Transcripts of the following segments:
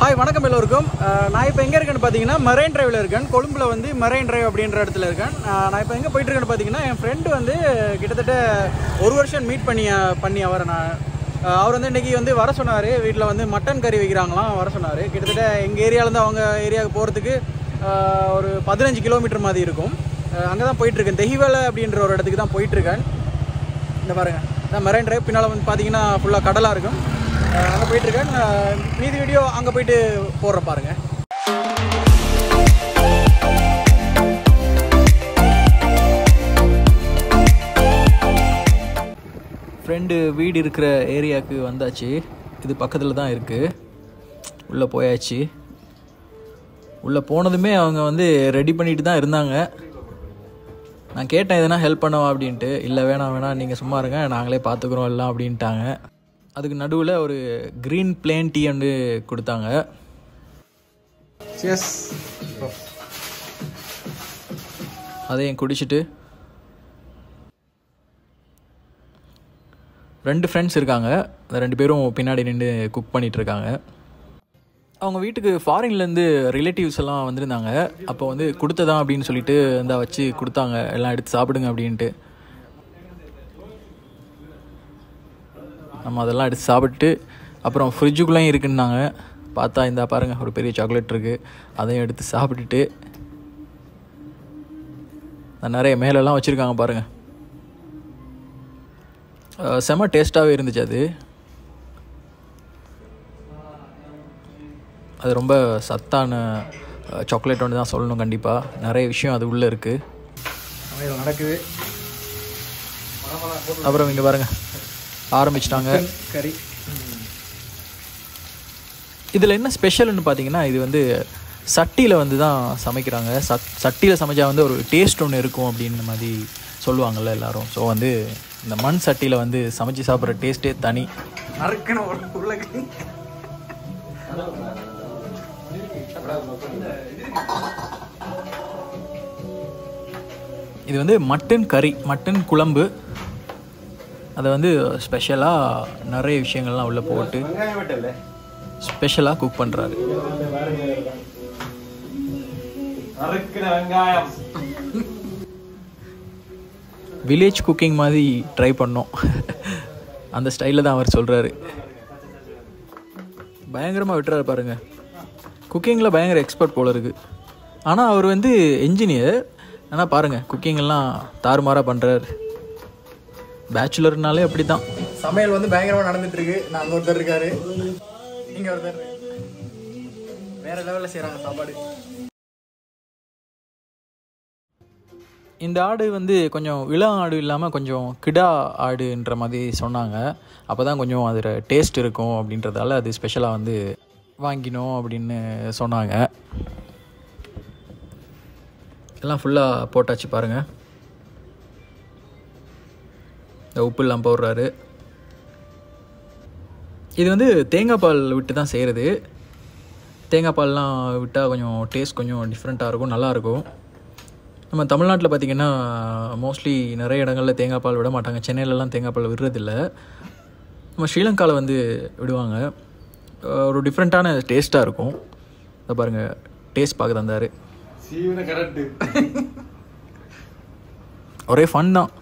Hi வணக்கம் எல்லோருக்கும். நான் இப்போ எங்கே இருக்கேன்னு பார்த்தீங்கன்னா மரைன் டிரைவில் இருக்கேன். கொழும்பில் வந்து மரைன் டிரைவ் அப்படின்ற இடத்துல இருக்கேன். நான் இப்போ எங்கே போயிட்டுருக்கேன்னு பார்த்தீங்கன்னா என் ஃப்ரெண்டு வந்து கிட்டத்தட்ட 1 வருஷம் மீட் பண்ணி அவரை அவர் வந்து இன்றைக்கி வந்து வர சொன்னார். வீட்டில் வந்து மட்டன் கறி வைக்கிறாங்களாம், வர சொன்னார். கிட்டத்தட்ட எங்கள் ஏரியாவிலேருந்து அவங்க ஏரியாவுக்கு போகிறதுக்கு ஒரு 15 கிலோமீட்டர் மாதிரி இருக்கும். அங்கே தான் போயிட்டுருக்கேன். தகவல அப்படின்ற ஒரு இடத்துக்கு தான் போயிட்டுருக்கேன். இந்த பாருங்கள், நான் மரைன் டிரைவ் பின்னால் வந்து பார்த்தீங்கன்னா ஃபுல்லாக கடலாக இருக்கும். அங்கே போயிட்டுருக்கேன். மீதி வீடியோ அங்கே போயிட்டு போடுற பாருங்கள். ஃப்ரெண்டு வீடு இருக்கிற ஏரியாவுக்கு வந்தாச்சு. இது பக்கத்தில் தான் இருக்குது. உள்ளே போயாச்சு. உள்ளே போனதுமே அவங்க வந்து ரெடி பண்ணிட்டு தான் இருந்தாங்க. நான் கேட்டேன் எதனா ஹெல்ப் பண்ணவா அப்படின்ட்டு. இல்லை வேணாம் நீங்கள் சும்மா இருங்க, நாங்களே பார்த்துக்குறோம் எல்லாம் அப்படின்ட்டாங்க. அதுக்கு நடுவில் ஒரு க்ரீன் பிளேன் டீ வந்து கொடுத்தாங்க. அதையும் குடிச்சிட்டு 2 ஃப்ரெண்ட்ஸ் இருக்காங்க. அந்த 2 பேரும் பின்னாடி நின்று குக் பண்ணிகிட்ருக்காங்க. அவங்க வீட்டுக்கு ஃபாரின்லேருந்து ரிலேட்டிவ்ஸ் எல்லாம் வந்திருந்தாங்க. அப்போ வந்து கொடுத்ததான் அப்படின்னு சொல்லிட்டு இந்த வச்சு கொடுத்தாங்க, எல்லாம் எடுத்து சாப்பிடுங்க அப்படின்ட்டு. நம்ம அதெல்லாம் எடுத்து சாப்பிட்டு அப்புறம் ஃப்ரிட்ஜுக்குள்ளேயும் இருக்குன்னாங்க. பார்த்தா இந்த பாருங்கள், ஒரு பெரிய சாக்லேட் இருக்குது. அதையும் எடுத்து சாப்பிட்டுட்டு நிறைய மேலெல்லாம் வச்சுருக்காங்க பாருங்கள். செம டேஸ்ட்டாகவே இருந்துச்சு. அது ரொம்ப சத்தான சாக்லேட் ஒன்று தான் சொல்லணும். கண்டிப்பாக நிறைய விஷயம் அது உள்ளே இருக்குது, நடக்குது. அப்புறம் இங்கே பாருங்கள், ஆரம்பிச்சிட்டாங்க கறி. இதில் என்ன ஸ்பெஷல்னு பார்த்தீங்கன்னா, இது வந்து சட்டியில் வந்து தான் சமைக்கிறாங்க. சட்டியில் சமைச்சா வந்து ஒரு டேஸ்ட் ஒன்று இருக்கும் அப்படின்னு மாதிரி சொல்லுவாங்கள்ல எல்லோரும். ஸோ வந்து இந்த மண் சட்டியில் வந்து சமைச்சு சாப்பிட்ற டேஸ்ட்டே தனி. நறுக்குன்னு ஒரு உருளைக்கிழங்கு. இது வந்து மட்டன் கறி, மட்டன் குழம்பு. அதை வந்து ஸ்பெஷலாக நிறைய விஷயங்கள்லாம் உள்ளே போட்டு ஸ்பெஷலாக குக் பண்ணுறாரு. வில்லேஜ் குக்கிங் மாதிரி ட்ரை பண்ணோம். அந்த ஸ்டைலில் தான் அவர் சொல்கிறாரு. பயங்கரமாக விட்டுறாரு பாருங்கள். குக்கிங்கில் பயங்கர எக்ஸ்பர்ட் போல இருக்குது. ஆனால் அவர் வந்து என்ஜினியர். ஆனால் பாருங்கள், குக்கிங்கெல்லாம் தாறுமாறாக பண்ணுறாரு. பேச்சுலர்னாலே அப்படி தான். சமையல் வந்து பயங்கரமாக நடந்துட்டுருக்கு. நான் அங்கே ஒருத்தர் இருக்காரு, இங்கே ஒருத்தர் வேறு லெவலில் செய்கிறாங்க சாப்பாடு. இந்த ஆடு வந்து கொஞ்சம் இளம் ஆடு இல்லாமல் கொஞ்சம் கிடா ஆடுன்ற மாதிரி சொன்னாங்க. அப்போ தான் கொஞ்சம் அதில் டேஸ்ட் இருக்கும் அப்படின்றதால அது ஸ்பெஷலாக வந்து வாங்கினோம் அப்படின்னு சொன்னாங்க. எல்லாம் ஃபுல்லாக போட்டாச்சு பாருங்கள். இந்த உப்பு எல்லாம் போடுறாரு. இது வந்து தேங்காய் பால் விட்டு தான் செய்கிறது. தேங்காய் பால்லாம் விட்டால் கொஞ்சம் டேஸ்ட் கொஞ்சம் டிஃப்ரெண்ட்டாக இருக்கும், நல்லாயிருக்கும். நம்ம தமிழ்நாட்டில் பார்த்திங்கன்னா மோஸ்ட்லி நிறைய இடங்களில் தேங்காய் பால் விட மாட்டாங்க. சென்னையிலலாம் தேங்காய் பால் விடுறதில்ல. நம்ம ஸ்ரீலங்காவில் வந்து விடுவாங்க. ஒரு டிஃப்ரெண்ட்டான டேஸ்ட்டாக இருக்கும். அதை பாருங்கள், டேஸ்ட் பார்க்க தந்தார். ஒரே ஃபன் தான்.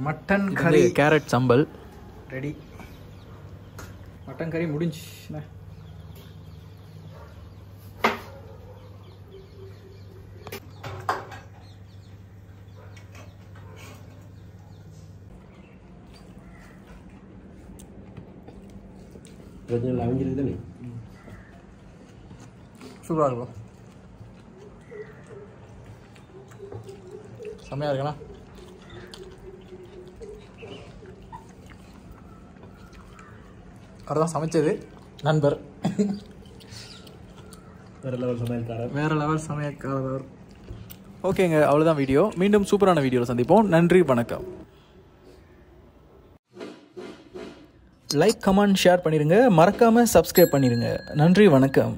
மட்டன் கறி, கேரட் சம்பல் ரெடி. மட்டன் கறி முடிஞ்சு. சூப்பராக இருக்கும், செம்மையாக இருக்குண்ணா. அவர் தான் சமைச்சது, நண்பர். வேறு லெவல் சமையல்காரர். ஓகேங்க, அவ்வளோதான் வீடியோ. மீண்டும் சூப்பரான வீடியோவில் சந்திப்போம். நன்றி, வணக்கம். லைக், கமெண்ட், ஷேர் பண்ணிடுங்க. மறக்காமல் சப்ஸ்கிரைப் பண்ணிடுங்க. நன்றி, வணக்கம்.